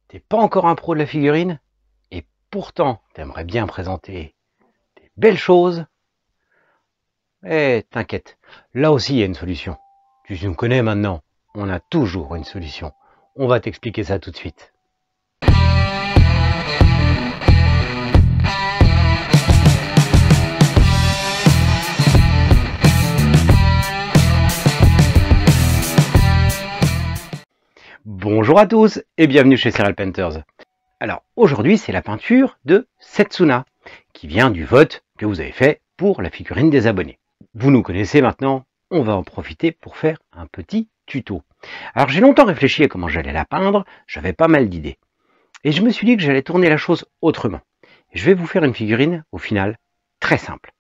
T'es pas encore un pro de la figurine et pourtant t'aimerais bien présenter des belles choses. Eh, t'inquiète, là aussi il y a une solution. Tu me connais maintenant, on a toujours une solution. On va t'expliquer ça tout de suite. Bonjour à tous et bienvenue chez Serial Painters. Alors aujourd'hui c'est la peinture de Setsuna qui vient du vote que vous avez fait pour la figurine des abonnés. Vous nous connaissez maintenant, on va en profiter pour faire un petit tuto. Alors j'ai longtemps réfléchi à comment j'allais la peindre, j'avais pas mal d'idées. Et je me suis dit que j'allais tourner la chose autrement. Je vais vous faire une figurine au final très simple,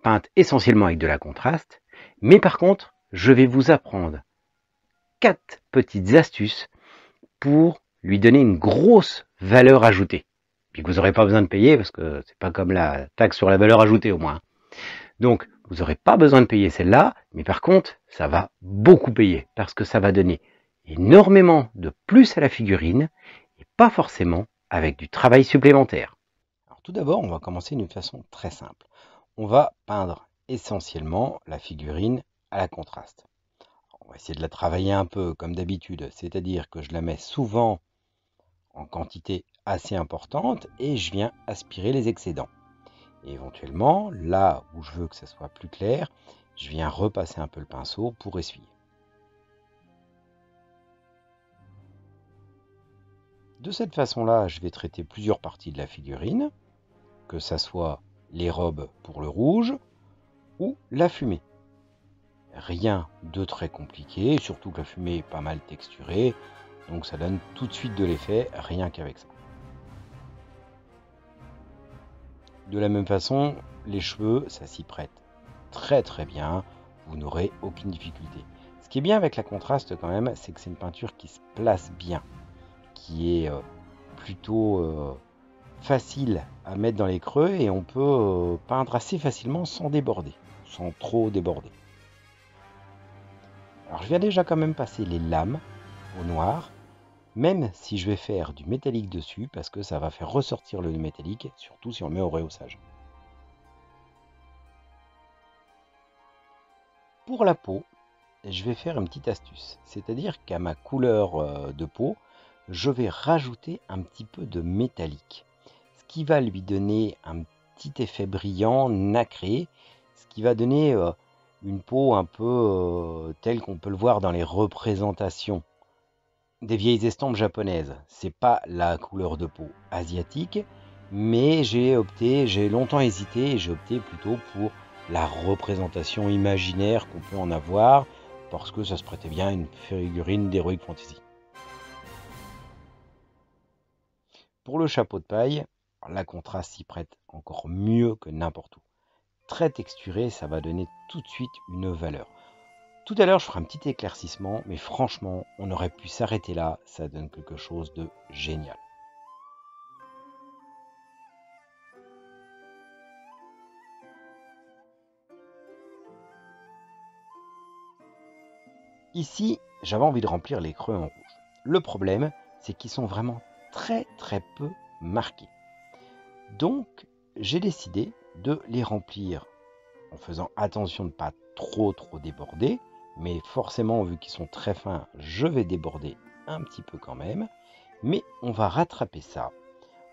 peinte essentiellement avec de la contraste, mais par contre je vais vous apprendre 4 petites astuces pour lui donner une grosse valeur ajoutée. Puis que vous n'aurez pas besoin de payer parce que c'est pas comme la taxe sur la valeur ajoutée au moins. Donc vous n'aurez pas besoin de payer celle-là, mais par contre ça va beaucoup payer parce que ça va donner énormément de plus à la figurine et pas forcément avec du travail supplémentaire. Alors tout d'abord on va commencer d'une façon très simple. On va peindre essentiellement la figurine à la contraste. On va essayer de la travailler un peu comme d'habitude, c'est-à-dire que je la mets souvent en quantité assez importante et je viens aspirer les excédents. Et éventuellement, là où je veux que ça soit plus clair, je viens repasser un peu le pinceau pour essuyer. De cette façon-là, je vais traiter plusieurs parties de la figurine, que ça soit les robes pour le rouge ou la fumée. Rien de très compliqué, surtout que la fumée est pas mal texturée, donc ça donne tout de suite de l'effet, rien qu'avec ça. De la même façon, les cheveux, ça s'y prête très très bien, vous n'aurez aucune difficulté. Ce qui est bien avec la contraste quand même, c'est que c'est une peinture qui se place bien, qui est plutôt facile à mettre dans les creux et on peut peindre assez facilement sans déborder, sans trop déborder. Alors je viens déjà quand même passer les lames au noir, même si je vais faire du métallique dessus, parce que ça va faire ressortir le métallique, surtout si on le met au rehaussage. Pour la peau, je vais faire une petite astuce, c'est-à-dire qu'à ma couleur de peau, je vais rajouter un petit peu de métallique, ce qui va lui donner un petit effet brillant, nacré, ce qui va donner une peau un peu telle qu'on peut le voir dans les représentations des vieilles estampes japonaises. C'est pas la couleur de peau asiatique, mais j'ai longtemps hésité et j'ai opté plutôt pour la représentation imaginaire qu'on peut en avoir, parce que ça se prêtait bien à une figurine d'Heroic Fantasy. Pour le chapeau de paille, la contraste s'y prête encore mieux que n'importe où. Très texturé, ça va donner tout de suite une valeur. Tout à l'heure, je ferai un petit éclaircissement, mais franchement, on aurait pu s'arrêter là, ça donne quelque chose de génial. Ici, j'avais envie de remplir les creux en rouge. Le problème, c'est qu'ils sont vraiment très très peu marqués. Donc, j'ai décidé de les remplir en faisant attention de ne pas trop déborder, mais forcément, vu qu'ils sont très fins, je vais déborder un petit peu quand même. Mais on va rattraper ça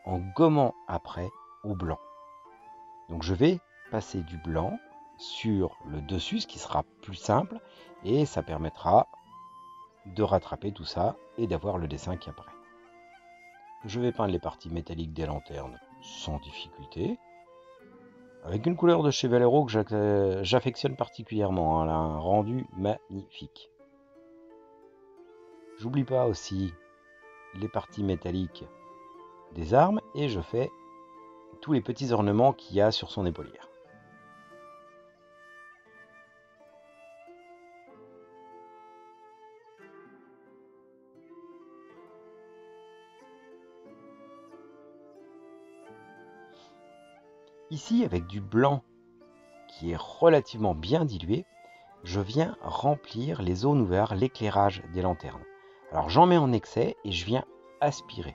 en gommant après au blanc. Donc je vais passer du blanc sur le dessus, ce qui sera plus simple, et ça permettra de rattraper tout ça et d'avoir le dessin qui apparaît. Je vais peindre les parties métalliques des lanternes sans difficulté, avec une couleur de chez Valero que j'affectionne particulièrement, elle a un rendu magnifique. J'oublie pas aussi les parties métalliques des armes et je fais tous les petits ornements qu'il y a sur son épaulière. Ici, avec du blanc qui est relativement bien dilué, je viens remplir les zones ouvertes, l'éclairage des lanternes. Alors j'en mets en excès et je viens aspirer.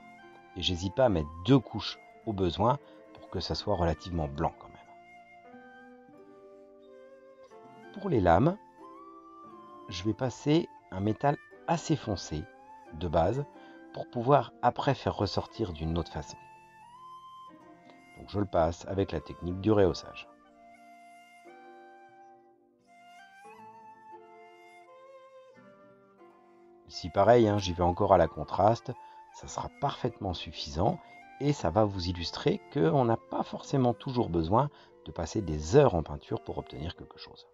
et j'hésite pas à mettre 2 couches au besoin pour que ça soit relativement blanc quand même. Pour les lames, je vais passer un métal assez foncé de base pour pouvoir après faire ressortir d'une autre façon. Donc je le passe avec la technique du rehaussage. Ici pareil, j'y vais encore à la contraste, ça sera parfaitement suffisant et ça va vous illustrer qu'on n'a pas forcément toujours besoin de passer des heures en peinture pour obtenir quelque chose.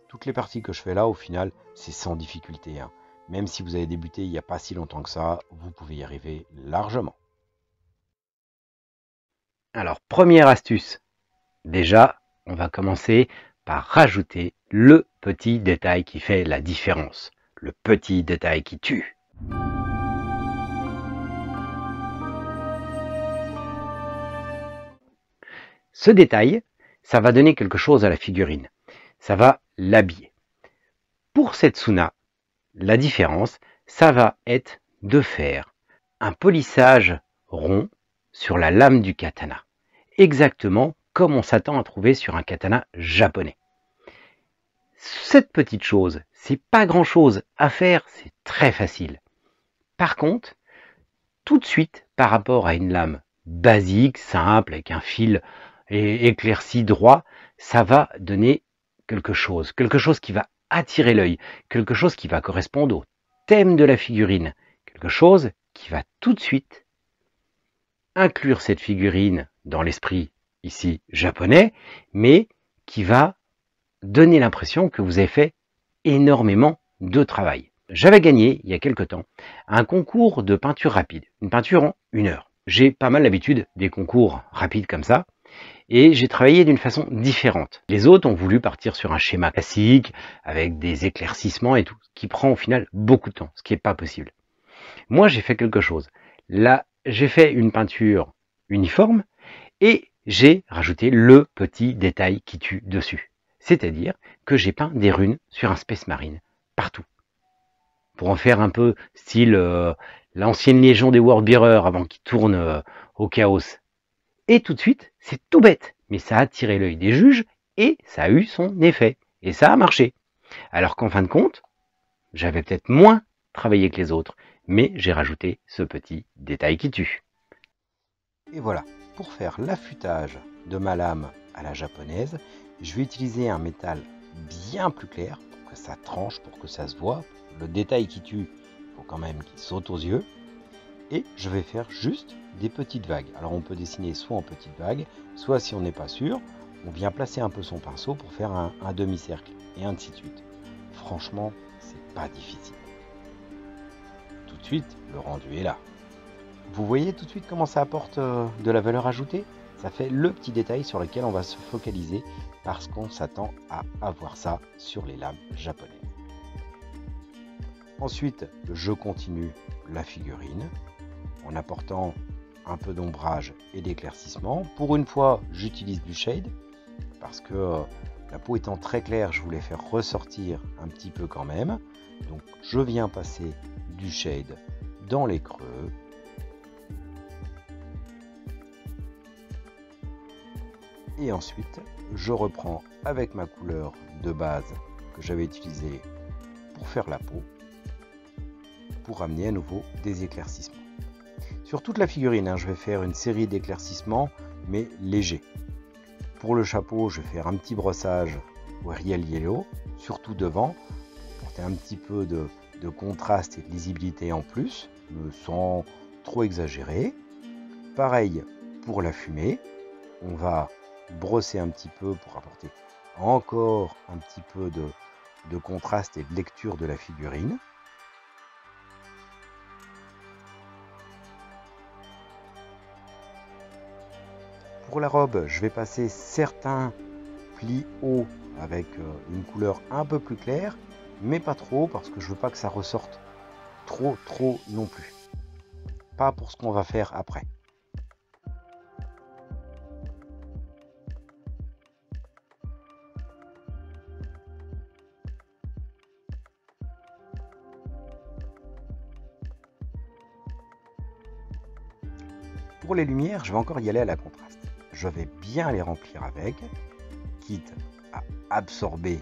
Toutes les parties que je fais là, au final, c'est sans difficulté. Même si vous avez débuté il n'y a pas si longtemps que ça, vous pouvez y arriver largement. Alors, première astuce. Déjà, on va commencer par rajouter le petit détail qui fait la différence. Le petit détail qui tue. Ce détail, ça va donner quelque chose à la figurine. Ça va l'habiller. Pour Setsuna, la différence, ça va être de faire un polissage rond sur la lame du katana. Exactement comme on s'attend à trouver sur un katana japonais. Cette petite chose, c'est pas grand chose à faire, c'est très facile. Par contre, tout de suite, par rapport à une lame basique, simple, avec un fil éclairci droit, ça va donner quelque chose qui va attirer l'œil, quelque chose qui va correspondre au thème de la figurine, quelque chose qui va tout de suite inclure cette figurine dans l'esprit ici japonais, mais qui va donner l'impression que vous avez fait énormément de travail. J'avais gagné, il y a quelque temps, un concours de peinture rapide, une peinture en 1 heure. J'ai pas mal l'habitude des concours rapides comme ça, et j'ai travaillé d'une façon différente. Les autres ont voulu partir sur un schéma classique, avec des éclaircissements et tout, qui prend au final beaucoup de temps, ce qui n'est pas possible. Moi, j'ai fait quelque chose. Là, j'ai fait une peinture uniforme, et j'ai rajouté le petit détail qui tue dessus. C'est-à-dire que j'ai peint des runes sur un Space Marine, partout. Pour en faire un peu style l'ancienne légion des Worldbearers avant qu'ils tournent au chaos. Et tout de suite, c'est tout bête, mais ça a attiré l'œil des juges et ça a eu son effet. Et ça a marché. Alors qu'en fin de compte, j'avais peut-être moins travaillé que les autres, mais j'ai rajouté ce petit détail qui tue. Et voilà, pour faire l'affûtage de ma lame à la japonaise, je vais utiliser un métal bien plus clair pour que ça tranche, pour que ça se voit. Le détail qui tue, il faut quand même qu'il saute aux yeux. Et je vais faire juste des petites vagues. Alors on peut dessiner soit en petites vagues, soit si on n'est pas sûr, on vient placer un peu son pinceau pour faire un demi-cercle, et ainsi de suite. Franchement, c'est pas difficile. Tout de suite, le rendu est là. Vous voyez tout de suite comment ça apporte de la valeur ajoutée? Ça fait le petit détail sur lequel on va se focaliser parce qu'on s'attend à avoir ça sur les lames japonaises. Ensuite, je continue la figurine en apportant un peu d'ombrage et d'éclaircissement. Pour une fois, j'utilise du shade parce que la peau étant très claire, je voulais faire ressortir un petit peu quand même. Donc je viens passer du shade dans les creux. Et ensuite, je reprends avec ma couleur de base que j'avais utilisée pour faire la peau, pour amener à nouveau des éclaircissements. Sur toute la figurine, je vais faire une série d'éclaircissements, mais légers. Pour le chapeau, je vais faire un petit brossage au Real Yellow, surtout devant, pour porter un petit peu de contraste et de lisibilité en plus, sans trop exagérer. Pareil pour la fumée, on va brosser un petit peu pour apporter encore un petit peu de contraste et de lecture de la figurine. Pour la robe, je vais passer certains plis hauts avec une couleur un peu plus claire, mais pas trop parce que je veux pas que ça ressorte trop non plus. Pas pour ce qu'on va faire après. Pour les lumières, je vais encore y aller à la contraste. Je vais bien les remplir avec, quitte à absorber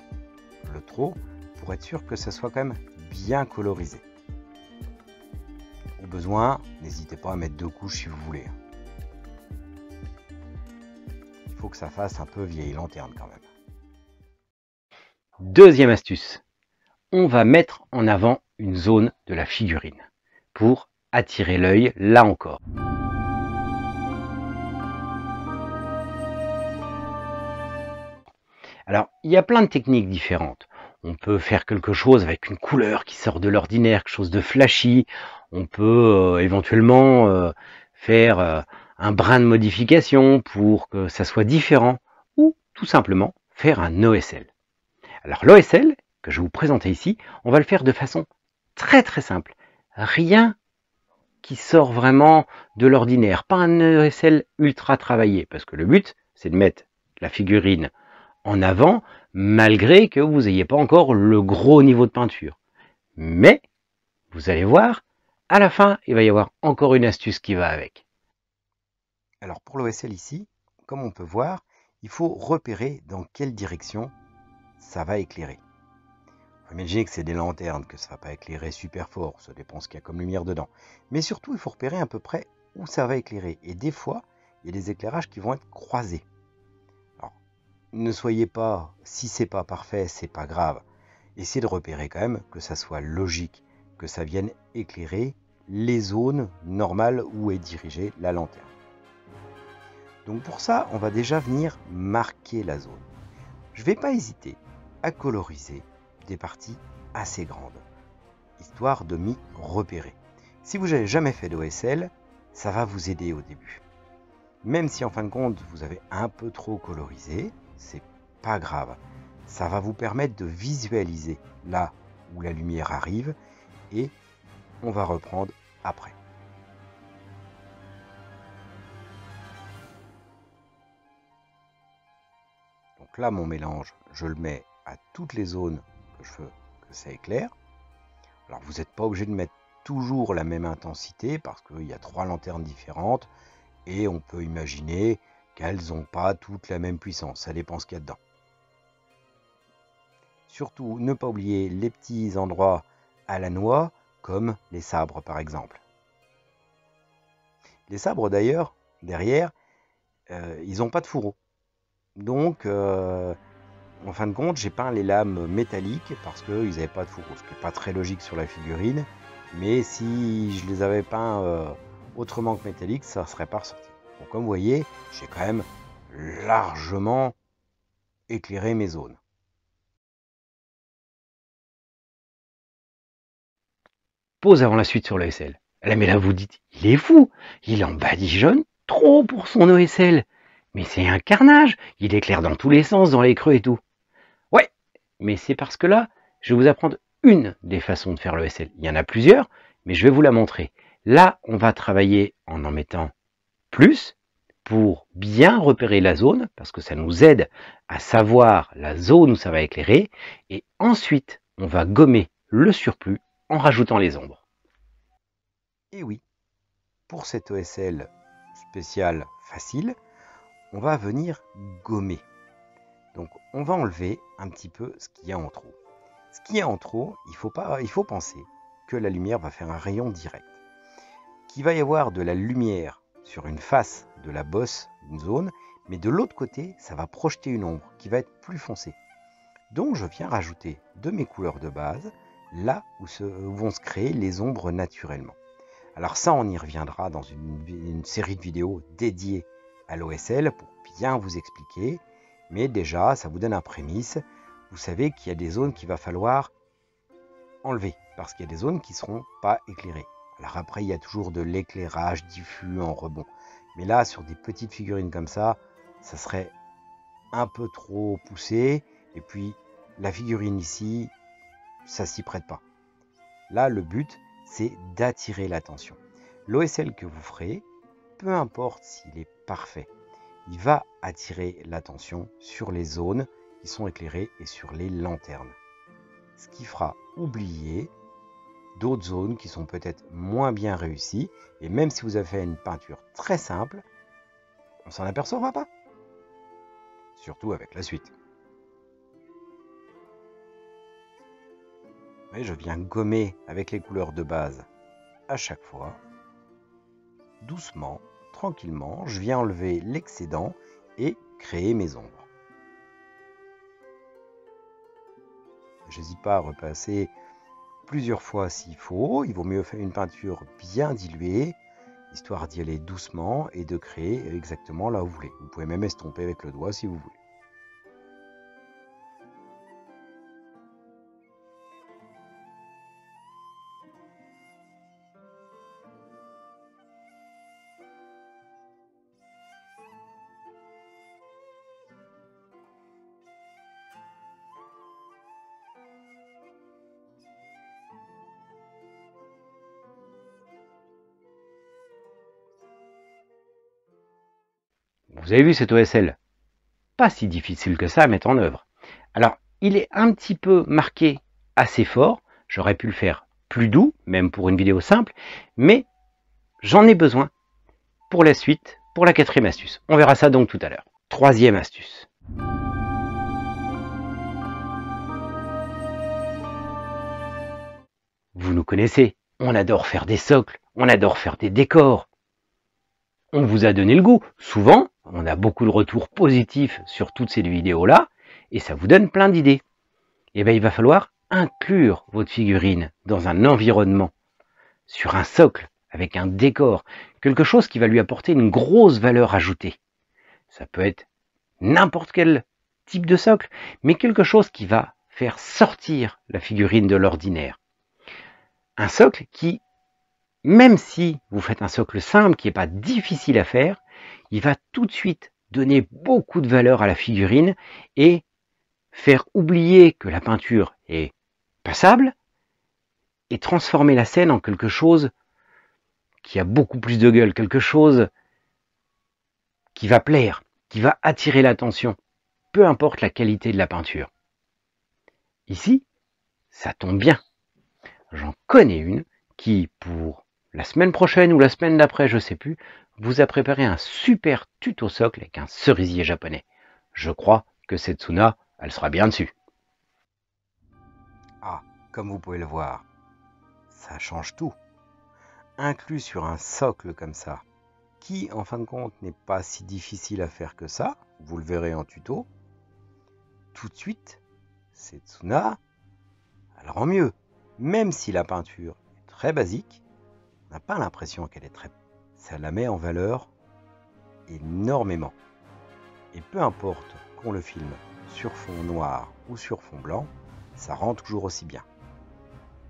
le trop, pour être sûr que ça soit quand même bien colorisé. Au besoin, n'hésitez pas à mettre 2 couches si vous voulez. Il faut que ça fasse un peu vieille lanterne quand même. Deuxième astuce, on va mettre en avant une zone de la figurine pour attirer l'œil là encore. Alors, il y a plein de techniques différentes. On peut faire quelque chose avec une couleur qui sort de l'ordinaire, quelque chose de flashy. On peut éventuellement faire un brin de modification pour que ça soit différent. Ou tout simplement faire un OSL. Alors l'OSL, que je vais vous présenter ici, on va le faire de façon très simple. Rien qui sort vraiment de l'ordinaire. Pas un OSL ultra travaillé, parce que le but, c'est de mettre la figurine en avant, malgré que vous n'ayez pas encore le gros niveau de peinture. Mais, vous allez voir, à la fin, il va y avoir encore une astuce qui va avec. Alors pour l'OSL ici, comme on peut voir, il faut repérer dans quelle direction ça va éclairer. Imaginez que c'est des lanternes, que ça ne va pas éclairer super fort, ça dépend ce qu'il y a comme lumière dedans. Mais surtout, il faut repérer à peu près où ça va éclairer. Et des fois, il y a des éclairages qui vont être croisés. Alors, ne soyez pas, si c'est pas parfait, c'est pas grave. Essayez de repérer quand même que ça soit logique, que ça vienne éclairer les zones normales où est dirigée la lanterne. Donc pour ça, on va déjà venir marquer la zone. Je ne vais pas hésiter à coloriser des parties assez grandes, histoire de m'y repérer. Si vous n'avez jamais fait d'OSL, ça va vous aider au début. Même si en fin de compte vous avez un peu trop colorisé, c'est pas grave. Ça va vous permettre de visualiser là où la lumière arrive et on va reprendre après. Donc là mon mélange, je le mets à toutes les zones que je veux que ça éclaire. Alors vous n'êtes pas obligé de mettre toujours la même intensité parce qu'il y a 3 lanternes différentes et on peut imaginer qu'elles n'ont pas toutes la même puissance, ça dépend ce qu'il y a dedans. Surtout ne pas oublier les petits endroits à la noix comme les sabres par exemple. Les sabres d'ailleurs, derrière, ils n'ont pas de fourreau. Donc en fin de compte, j'ai peint les lames métalliques parce qu'ils n'avaient pas de fourreau, ce qui n'est pas très logique sur la figurine. Mais si je les avais peints autrement que métalliques, ça ne serait pas ressorti. Donc comme vous voyez, j'ai quand même largement éclairé mes zones. Pause avant la suite sur l'OSL. Là, mais là vous dites, il est fou, il en badigeonne trop pour son OSL. Mais c'est un carnage, il éclaire dans tous les sens, dans les creux et tout. Ouais, mais c'est parce que là, je vais vous apprendre une des façons de faire l'OSL. Il y en a plusieurs, mais je vais vous la montrer. Là, on va travailler en mettant plus pour bien repérer la zone, parce que ça nous aide à savoir la zone où ça va éclairer. Et ensuite, on va gommer le surplus en rajoutant les ombres. Et oui, pour cet OSL spécial facile, on va venir gommer. Donc on va enlever un petit peu ce qu'il y a en trop. Ce qu'il y a en trop, il faut penser que la lumière va faire un rayon direct. Qu'il va y avoir de la lumière sur une face de la bosse d'une zone, mais de l'autre côté, ça va projeter une ombre qui va être plus foncée. Donc je viens rajouter de mes couleurs de base là où vont se créer les ombres naturellement. Alors ça, on y reviendra dans une série de vidéos dédiées à l'OSL pour bien vous expliquer. Mais déjà, ça vous donne un prémisse. Vous savez qu'il y a des zones qu'il va falloir enlever parce qu'il y a des zones qui ne seront pas éclairées. Alors après, il y a toujours de l'éclairage diffus en rebond. Mais là, sur des petites figurines comme ça serait un peu trop poussé. Et puis, la figurine ici, ça s'y prête pas. Là, le but, c'est d'attirer l'attention. L'OSL que vous ferez, peu importe s'il est parfait, il va attirer l'attention sur les zones qui sont éclairées et sur les lanternes. Ce qui fera oublier d'autres zones qui sont peut-être moins bien réussies. Et même si vous avez fait une peinture très simple, on s'en apercevra pas. Surtout avec la suite. Et je viens gommer avec les couleurs de base à chaque fois. Doucement, tranquillement, je viens enlever l'excédent et créer mes ombres. J'hésite pas à repasser plusieurs fois s'il faut. Il vaut mieux faire une peinture bien diluée, histoire d'y aller doucement et de créer exactement là où vous voulez. Vous pouvez même estomper avec le doigt si vous voulez. Vous avez vu cet OSL? Pas si difficile que ça à mettre en œuvre. Alors, il est un petit peu marqué assez fort. J'aurais pu le faire plus doux, même pour une vidéo simple, mais j'en ai besoin pour la suite, pour la 4e astuce. On verra ça donc tout à l'heure. 3e astuce. Vous nous connaissez, on adore faire des socles, on adore faire des décors. On vous a donné le goût. Souvent, on a beaucoup de retours positifs sur toutes ces vidéos-là, et ça vous donne plein d'idées. Et bien, il va falloir inclure votre figurine dans un environnement, sur un socle, avec un décor, quelque chose qui va lui apporter une grosse valeur ajoutée. Ça peut être n'importe quel type de socle, mais quelque chose qui va faire sortir la figurine de l'ordinaire. Un socle qui, même si vous faites un socle simple, qui n'est pas difficile à faire, il va tout de suite donner beaucoup de valeur à la figurine et faire oublier que la peinture est passable et transformer la scène en quelque chose qui a beaucoup plus de gueule, quelque chose qui va plaire, qui va attirer l'attention, peu importe la qualité de la peinture. Ici, ça tombe bien. J'en connais une qui, pour la semaine prochaine ou la semaine d'après, je ne sais plus, vous a préparé un super tuto socle avec un cerisier japonais. Je crois que Setsuna, elle sera bien dessus. Ah, comme vous pouvez le voir, ça change tout. Inclus sur un socle comme ça, qui en fin de compte n'est pas si difficile à faire que ça, vous le verrez en tuto, tout de suite, Setsuna, elle rend mieux. Même si la peinture est très basique, on n'a pas l'impression qu'elle est très... Ça la met en valeur énormément. Et peu importe qu'on le filme sur fond noir ou sur fond blanc, ça rend toujours aussi bien.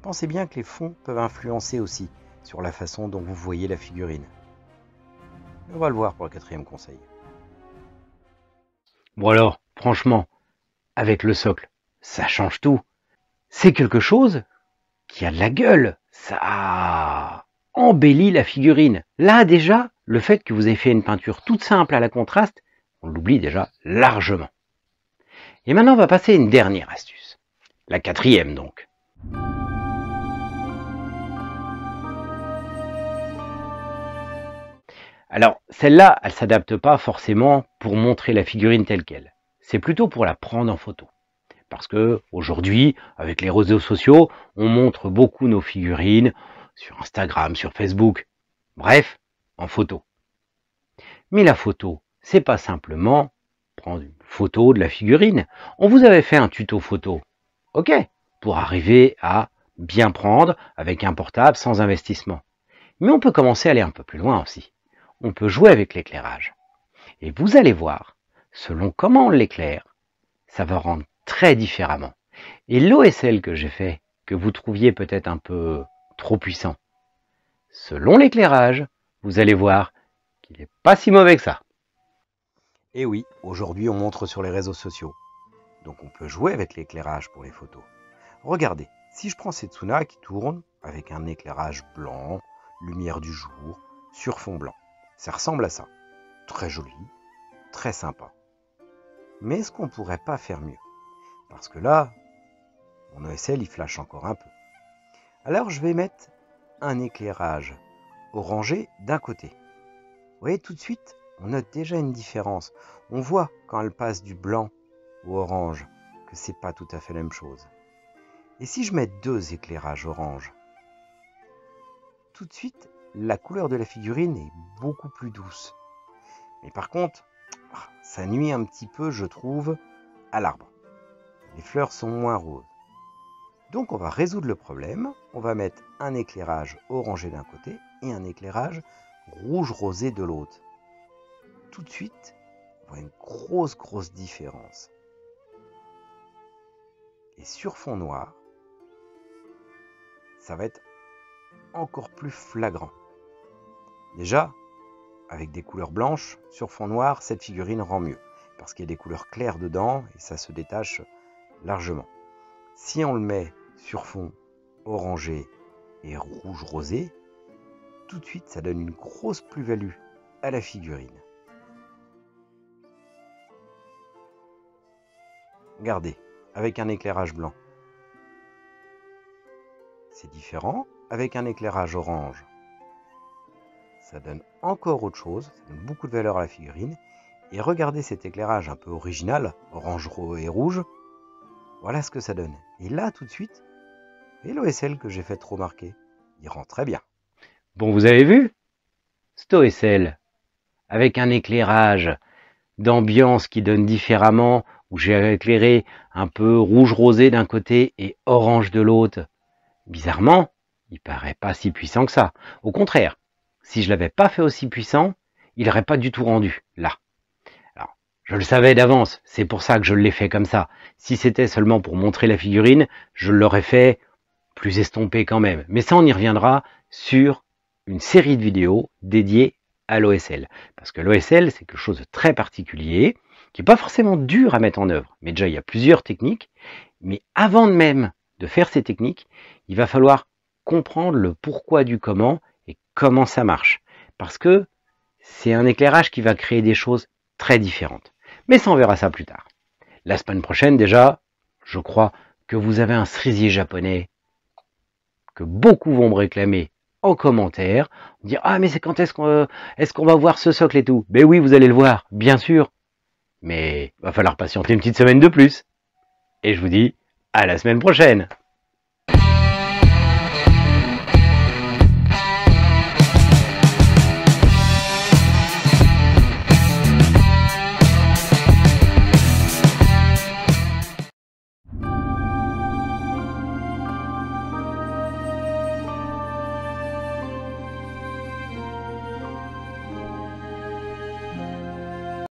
Pensez bien que les fonds peuvent influencer aussi sur la façon dont vous voyez la figurine. On va le voir pour le 4e conseil. Bon alors, franchement, avec le socle, ça change tout. C'est quelque chose qui a de la gueule. Ça embellit la figurine. Là déjà, le fait que vous ayez fait une peinture toute simple à la contraste, on l'oublie déjà largement. Et maintenant, on va passer à une dernière astuce. La 4e donc. Alors, celle-là, elle ne s'adapte pas forcément pour montrer la figurine telle qu'elle. C'est plutôt pour la prendre en photo. Parce que aujourd'hui, avec les réseaux sociaux, on montre beaucoup nos figurines sur Instagram, sur Facebook. Bref, en photo. Mais la photo, c'est pas simplement prendre une photo de la figurine. On vous avait fait un tuto photo. Ok, pour arriver à bien prendre avec un portable sans investissement. Mais on peut commencer à aller un peu plus loin aussi. On peut jouer avec l'éclairage. Et vous allez voir, selon comment on l'éclaire, ça va rendre très différemment. Et l'OSL que j'ai fait, que vous trouviez peut-être un peu trop puissant, selon l'éclairage, vous allez voir qu'il n'est pas si mauvais que ça. Et oui, aujourd'hui on montre sur les réseaux sociaux. Donc on peut jouer avec l'éclairage pour les photos. Regardez, si je prends Setsuna qui tourne avec un éclairage blanc, lumière du jour, sur fond blanc. Ça ressemble à ça. Très joli, très sympa. Mais est-ce qu'on ne pourrait pas faire mieux? Parce que là, mon OSL il flash encore un peu. Alors je vais mettre un éclairage orangé d'un côté. Vous voyez tout de suite, on note déjà une différence. On voit quand elle passe du blanc au orange que c'est pas tout à fait la même chose. Et si je mets deux éclairages orange, tout de suite, la couleur de la figurine est beaucoup plus douce. Mais par contre, ça nuit un petit peu, je trouve, à l'arbre. Les fleurs sont moins roses. Donc on va résoudre le problème. On va mettre un éclairage orangé d'un côté et un éclairage rouge rosé de l'autre. Tout de suite, on voit une grosse différence. Et sur fond noir, ça va être encore plus flagrant. Déjà, avec des couleurs blanches, sur fond noir, cette figurine rend mieux, parce qu'il y a des couleurs claires dedans et ça se détache largement. Si on le met sur fond orangé et rouge rosé, tout de suite ça donne une grosse plus-value à la figurine. Regardez, avec un éclairage blanc. C'est différent avec un éclairage orange. Ça donne encore autre chose, ça donne beaucoup de valeur à la figurine. Et regardez cet éclairage un peu original, orange et rouge. Voilà ce que ça donne. Et là, tout de suite, et l'OSL que j'ai fait trop marquer, il rend très bien. Bon, vous avez vu? Cet OSL, avec un éclairage d'ambiance qui donne différemment, où j'ai éclairé un peu rouge-rosé d'un côté et orange de l'autre. Bizarrement, il paraît pas si puissant que ça. Au contraire, si je l'avais pas fait aussi puissant, il n'aurait pas du tout rendu, là. Alors, je le savais d'avance, c'est pour ça que je l'ai fait comme ça. Si c'était seulement pour montrer la figurine, je l'aurais fait plus estompé quand même. Mais ça, on y reviendra sur une série de vidéos dédiées à l'OSL. Parce que l'OSL, c'est quelque chose de très particulier, qui n'est pas forcément dur à mettre en œuvre. Mais déjà, il y a plusieurs techniques. Mais avant même de faire ces techniques, il va falloir comprendre le pourquoi du comment et comment ça marche. Parce que c'est un éclairage qui va créer des choses très différentes. Mais ça, on verra ça plus tard. La semaine prochaine, déjà, je crois que vous avez un cerisier japonais que beaucoup vont me réclamer en commentaire. Dire, ah, mais c'est quand est-ce qu'on va voir ce socle et tout? Ben oui, vous allez le voir, bien sûr. Mais il va falloir patienter une petite semaine de plus. Et je vous dis à la semaine prochaine.